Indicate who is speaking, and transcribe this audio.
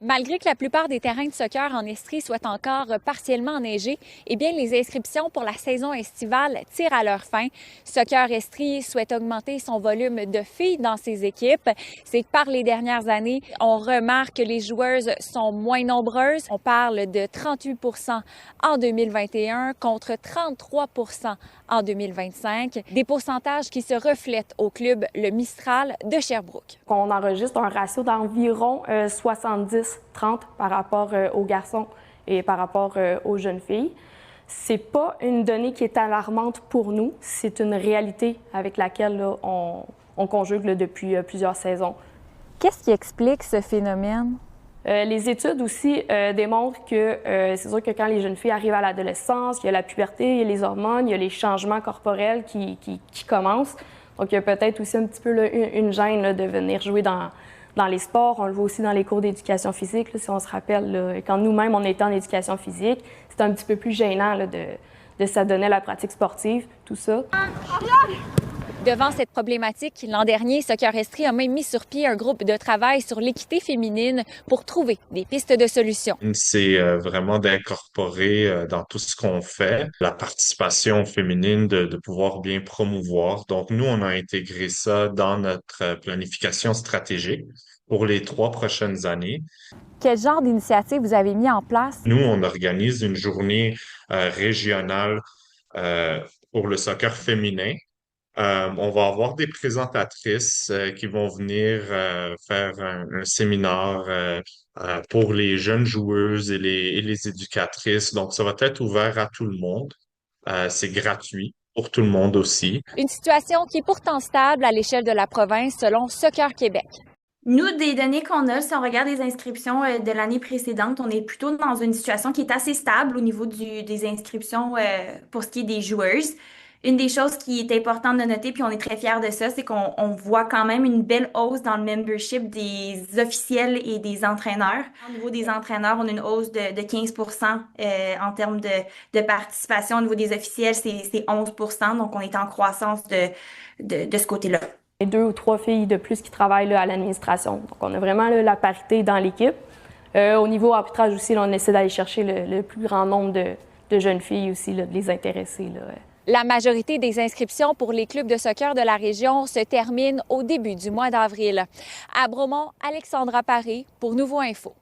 Speaker 1: Malgré que la plupart des terrains de soccer en Estrie soient encore partiellement enneigés, eh bien, les inscriptions pour la saison estivale tirent à leur fin. Soccer Estrie souhaite augmenter son volume de filles dans ses équipes. C'est que par les dernières années, on remarque que les joueuses sont moins nombreuses. On parle de 38 % en 2021 contre 33 % en 2025. Des pourcentages qui se reflètent au club Le Mistral de Sherbrooke.
Speaker 2: On enregistre un ratio d'environ 70-30 par rapport aux garçons et par rapport aux jeunes filles. C'est pas une donnée qui est alarmante pour nous, c'est une réalité avec laquelle là, on conjugue là, depuis plusieurs saisons.
Speaker 1: Qu'est-ce qui explique ce phénomène?
Speaker 2: Les études aussi démontrent que c'est sûr que quand les jeunes filles arrivent à l'adolescence, il y a la puberté, il y a les hormones, il y a les changements corporels qui commencent. Donc, il y a peut-être aussi un petit peu là, une gêne là, de venir jouer dans les sports. On le voit aussi dans les cours d'éducation physique. Là, si on se rappelle, là, quand nous-mêmes, on était en éducation physique, c'était un petit peu plus gênant là, de s'adonner à la pratique sportive, tout ça.
Speaker 1: Devant cette problématique, l'an dernier, Soccer Estrie a même mis sur pied un groupe de travail sur l'équité féminine pour trouver des pistes de solutions.
Speaker 3: C'est vraiment d'incorporer dans tout ce qu'on fait la participation féminine, de pouvoir bien promouvoir. Donc, nous, on a intégré ça dans notre planification stratégique pour les 3 prochaines années.
Speaker 1: Quel genre d'initiative vous avez mis en place?
Speaker 3: Nous, on organise une journée régionale pour le soccer féminin. On va avoir des présentatrices qui vont venir faire un séminaire pour les jeunes joueuses et les éducatrices. Donc, ça va être ouvert à tout le monde. C'est gratuit pour tout le monde aussi.
Speaker 1: Une situation qui est pourtant stable à l'échelle de la province selon Soccer Québec.
Speaker 4: Nous, des données qu'on a, si on regarde les inscriptions de l'année précédente, on est plutôt dans une situation qui est assez stable au niveau des inscriptions pour ce qui est des joueuses. Une des choses qui est importante de noter, puis on est très fiers de ça, c'est qu'on voit quand même une belle hausse dans le membership des officiels et des entraîneurs. Au niveau des entraîneurs, on a une hausse de 15 % en termes de participation. Au niveau des officiels, c'est 11 %, donc on est en croissance de ce côté-là.
Speaker 2: 2 ou 3 filles de plus qui travaillent là, à l'administration. Donc, on a vraiment là, la parité dans l'équipe. Au niveau arbitrage aussi, là, on essaie d'aller chercher le plus grand nombre de jeunes filles aussi, là, de les intéresser. Là.
Speaker 1: La majorité des inscriptions pour les clubs de soccer de la région se terminent au début du mois d'avril. À Bromont, Alexandra Paré pour Nouveau Info.